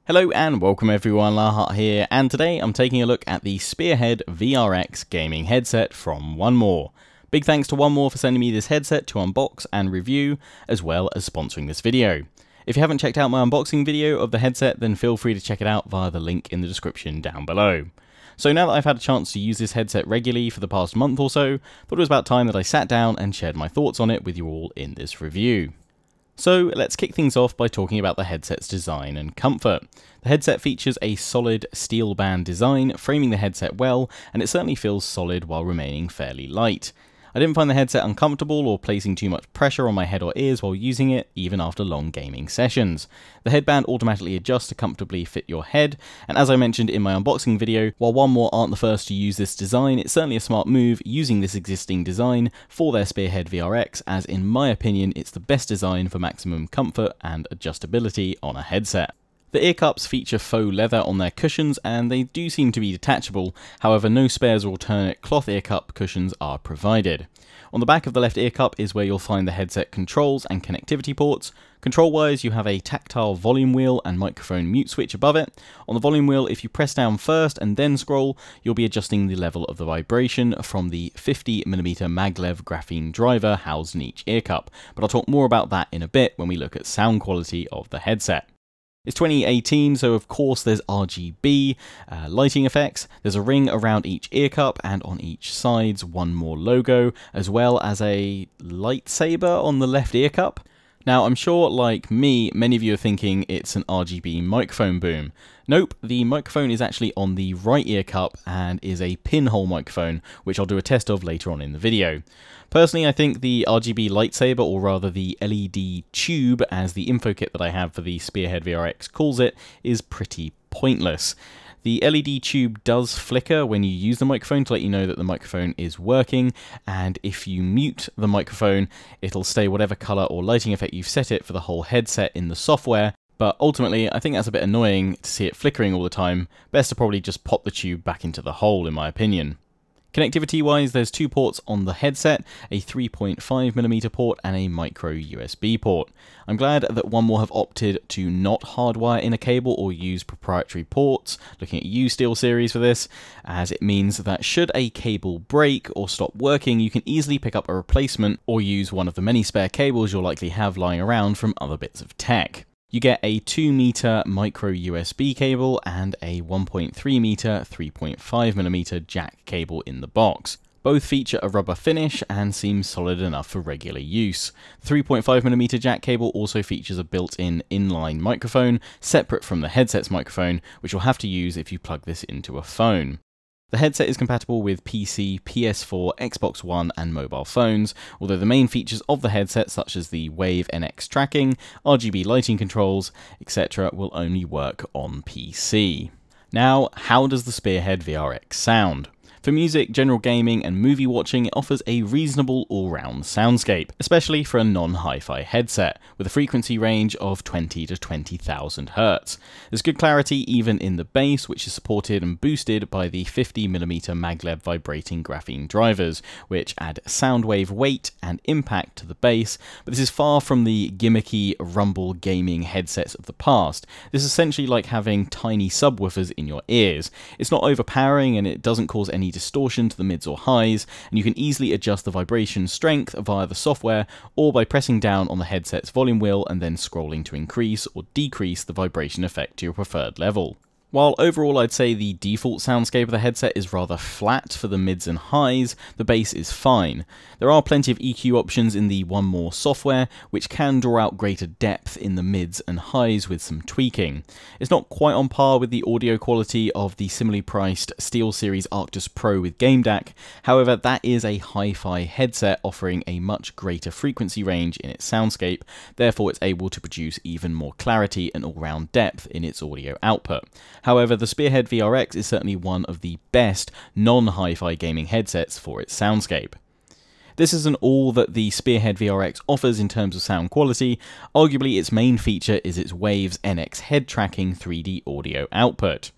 Hello and welcome everyone, Lahat here, and today I'm taking a look at the Spearhead VRX gaming headset from 1MORE. Big thanks to 1MORE for sending me this headset to unbox and review, as well as sponsoring this video. If you haven't checked out my unboxing video of the headset, then feel free to check it out via the link in the description down below. So now that I've had a chance to use this headset regularly for the past month or so, thought it was about time that I sat down and shared my thoughts on it with you all in this review. So let's kick things off by talking about the headset's design and comfort. The headset features a solid steel band design, framing the headset well, and it certainly feels solid while remaining fairly light. I didn't find the headset uncomfortable or placing too much pressure on my head or ears while using it, even after long gaming sessions. The headband automatically adjusts to comfortably fit your head, and as I mentioned in my unboxing video, while 1MORE aren't the first to use this design, it's certainly a smart move using this existing design for their Spearhead VRX, as in my opinion it's the best design for maximum comfort and adjustability on a headset. The ear cups feature faux leather on their cushions and they do seem to be detachable, however no spares or alternate cloth ear cup cushions are provided. On the back of the left ear cup is where you'll find the headset controls and connectivity ports. Control-wise, you have a tactile volume wheel and microphone mute switch above it. On the volume wheel, if you press down first and then scroll, you'll be adjusting the level of the vibration from the 50mm maglev graphene driver housed in each ear cup, but I'll talk more about that in a bit when we look at sound quality of the headset. It's 2018, so of course there's RGB lighting effects. There's a ring around each ear cup and on each side's 1MORE logo, as well as a lightsaber on the left ear cup. Now I'm sure, like me, many of you are thinking it's an RGB microphone boom. Nope, the microphone is actually on the right ear cup and is a pinhole microphone, which I'll do a test of later on in the video. Personally, I think the RGB lightsaber, or rather the LED tube, as the info kit that I have for the Spearhead VRX calls it, is pretty pointless. The LED tube does flicker when you use the microphone to let you know that the microphone is working, and if you mute the microphone, it'll stay whatever color or lighting effect you've set it for the whole headset in the software. But ultimately, I think that's a bit annoying to see it flickering all the time. Best to probably just pop the tube back into the hole, in my opinion. Connectivity wise, there's two ports on the headset, a 3.5mm port and a micro USB port. I'm glad that 1MORE have opted to not hardwire in a cable or use proprietary ports, looking at SteelSeries for this, as it means that should a cable break or stop working, you can easily pick up a replacement or use one of the many spare cables you'll likely have lying around from other bits of tech. You get a 2m micro USB cable and a 1.3m 3.5mm jack cable in the box. Both feature a rubber finish and seem solid enough for regular use. The 3.5mm jack cable also features a built-in inline microphone, separate from the headset's microphone, which you'll have to use if you plug this into a phone. The headset is compatible with PC, PS4, Xbox One and mobile phones, although the main features of the headset, such as the Wave NX tracking, RGB lighting controls, etc. will only work on PC. Now, how does the Spearhead VRX sound? For music, general gaming and movie watching, it offers a reasonable all-round soundscape, especially for a non-hi-fi headset, with a frequency range of 20 to 20,000 Hz. There's good clarity even in the bass, which is supported and boosted by the 50mm maglev vibrating graphene drivers, which add sound wave weight and impact to the bass, but this is far from the gimmicky rumble gaming headsets of the past. This is essentially like having tiny subwoofers in your ears. It's not overpowering and it doesn't cause any distortion to the mids or highs, and you can easily adjust the vibration strength via the software or by pressing down on the headset's volume wheel and then scrolling to increase or decrease the vibration effect to your preferred level. While overall I'd say the default soundscape of the headset is rather flat for the mids and highs, the bass is fine. There are plenty of EQ options in the 1MORE software, which can draw out greater depth in the mids and highs with some tweaking. It's not quite on par with the audio quality of the similarly priced SteelSeries Arctis Pro with Game DAC, however that is a hi-fi headset offering a much greater frequency range in its soundscape, therefore it's able to produce even more clarity and all-round depth in its audio output. However, the Spearhead VRX is certainly one of the best non-hi-fi gaming headsets for its soundscape. This isn't all that the Spearhead VRX offers in terms of sound quality. Arguably its main feature is its Waves NX head tracking 3D audio output.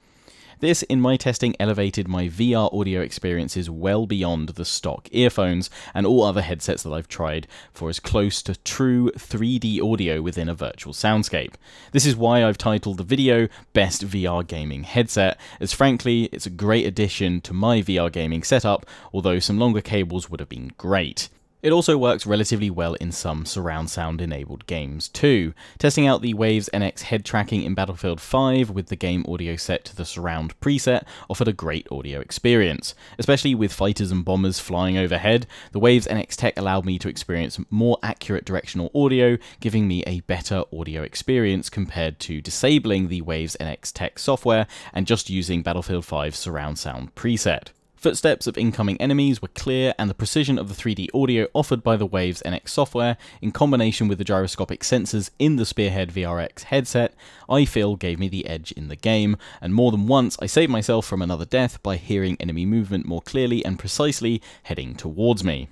This, in my testing, elevated my VR audio experiences well beyond the stock earphones and all other headsets that I've tried for as close to true 3D audio within a virtual soundscape. This is why I've titled the video Best VR Gaming Headset, as frankly, it's a great addition to my VR gaming setup, although some longer cables would have been great. It also works relatively well in some surround sound enabled games too. Testing out the Waves NX head tracking in Battlefield 5 with the game audio set to the surround preset offered a great audio experience. Especially with fighters and bombers flying overhead, the Waves NX tech allowed me to experience more accurate directional audio, giving me a better audio experience compared to disabling the Waves NX tech software and just using Battlefield 5's surround sound preset. Footsteps of incoming enemies were clear, and the precision of the 3D audio offered by the Waves NX software, in combination with the gyroscopic sensors in the Spearhead VRX headset, I feel gave me the edge in the game, and more than once I saved myself from another death by hearing enemy movement more clearly and precisely heading towards me.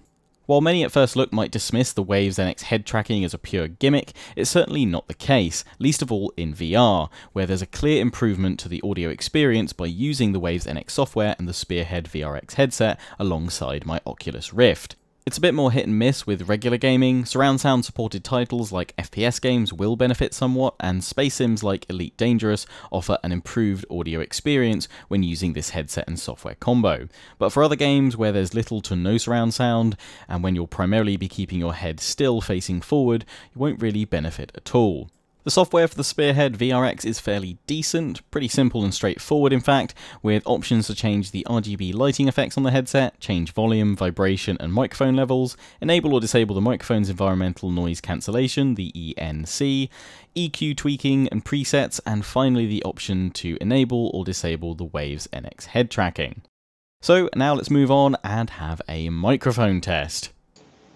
While many at first look might dismiss the Waves NX head tracking as a pure gimmick, it's certainly not the case, least of all in VR, where there's a clear improvement to the audio experience by using the Waves NX software and the Spearhead VRX headset alongside my Oculus Rift. It's a bit more hit and miss with regular gaming. Surround sound supported titles like FPS games will benefit somewhat, and space sims like Elite Dangerous offer an improved audio experience when using this headset and software combo. But for other games where there's little to no surround sound, and when you'll primarily be keeping your head still facing forward, you won't really benefit at all. The software for the Spearhead VRX is fairly decent, pretty simple and straightforward in fact, with options to change the RGB lighting effects on the headset, change volume, vibration and microphone levels, enable or disable the microphone's environmental noise cancellation, the ENC, EQ tweaking and presets, and finally the option to enable or disable the Waves NX head tracking. So now let's move on and have a microphone test.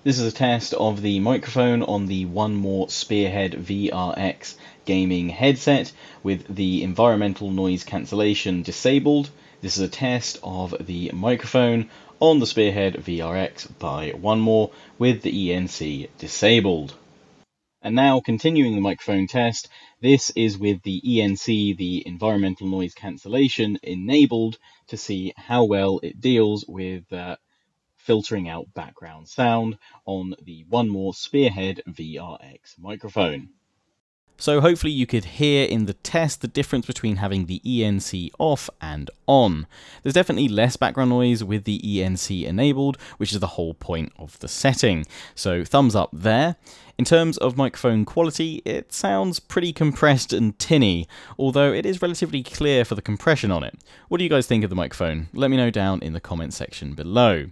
This is a test of the microphone on the 1MORE Spearhead VRX gaming headset with the environmental noise cancellation disabled. This is a test of the microphone on the Spearhead VRX by 1MORE with the ENC disabled. And now, continuing the microphone test, this is with the ENC, the environmental noise cancellation, enabled to see how well it deals with filtering out background sound on the 1MORE Spearhead VRX microphone. So hopefully you could hear in the test the difference between having the ENC off and on. There's definitely less background noise with the ENC enabled, which is the whole point of the setting. So thumbs up there. In terms of microphone quality, it sounds pretty compressed and tinny, although it is relatively clear for the compression on it. What do you guys think of the microphone? Let me know down in the comment section below.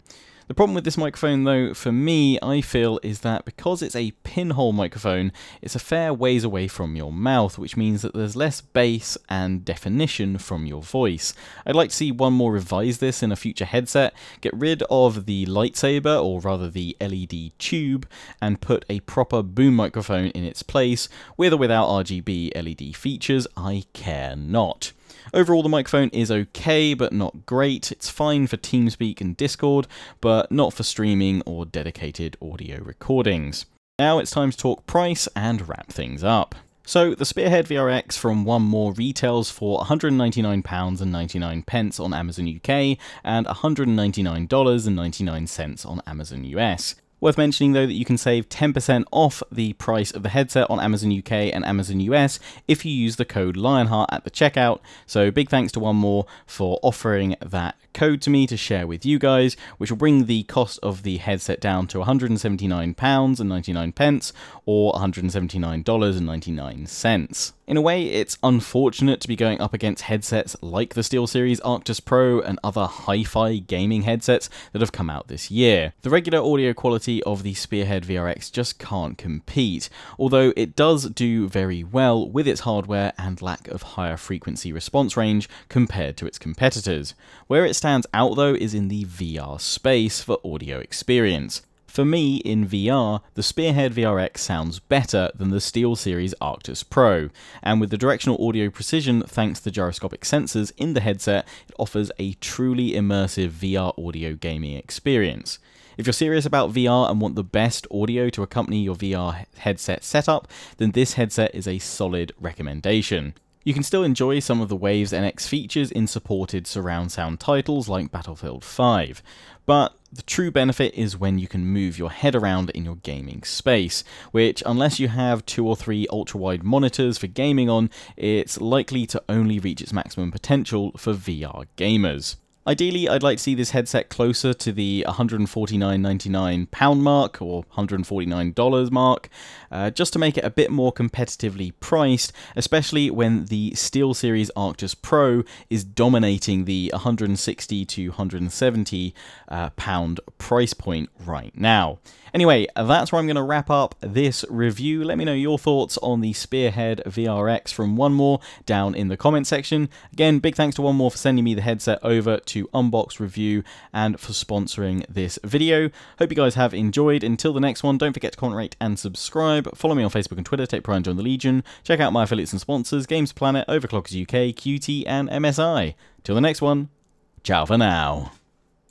The problem with this microphone though, for me, I feel, is that because it's a pinhole microphone, it's a fair ways away from your mouth, which means that there's less bass and definition from your voice. I'd like to see 1MORE revise this in a future headset, get rid of the lightsaber, or rather the LED tube, and put a proper boom microphone in its place, with or without RGB LED features, I care not. Overall, the microphone is okay, but not great. It's fine for TeamSpeak and Discord, but not for streaming or dedicated audio recordings. Now it's time to talk price and wrap things up. So, the Spearhead VRX from 1MORE retails for £199.99 on Amazon UK and $199.99 on Amazon US. Worth mentioning though that you can save 10% off the price of the headset on Amazon UK and Amazon US if you use the code Lionheart at the checkout, so big thanks to 1MORE for offering that code to me to share with you guys, which will bring the cost of the headset down to £179.99 or $179.99. In a way, it's unfortunate to be going up against headsets like the SteelSeries Arctis Pro and other hi-fi gaming headsets that have come out this year. The regular audio quality of the Spearhead VRX just can't compete, although it does do very well with its hardware and lack of higher frequency response range compared to its competitors. Where it stands out though is in the VR space for audio experience. For me, in VR, the Spearhead VRX sounds better than the SteelSeries Arctis Pro, and with the directional audio precision thanks to the gyroscopic sensors in the headset, it offers a truly immersive VR audio gaming experience. If you're serious about VR and want the best audio to accompany your VR headset setup, then this headset is a solid recommendation. You can still enjoy some of the Waves NX features in supported surround sound titles like Battlefield 5, but the true benefit is when you can move your head around in your gaming space, which, unless you have 2 or 3 ultra-wide monitors for gaming on, it's likely to only reach its maximum potential for VR gamers. Ideally, I'd like to see this headset closer to the £149.99 mark, or $149 mark, just to make it a bit more competitively priced, especially when the SteelSeries Arctis Pro is dominating the £160 to £170 pound price point right now. Anyway, that's where I'm going to wrap up this review. Let me know your thoughts on the Spearhead VRX from 1MORE down in the comment section. Again, big thanks to 1MORE for sending me the headset over to unbox, review, and for sponsoring this video. Hope you guys have enjoyed. Until the next one, don't forget to comment, rate, and subscribe. Follow me on Facebook and Twitter, take pride and join the Legion. Check out my affiliates and sponsors, Games Planet, Overclockers UK, QT, and MSI. Till the next one, ciao for now.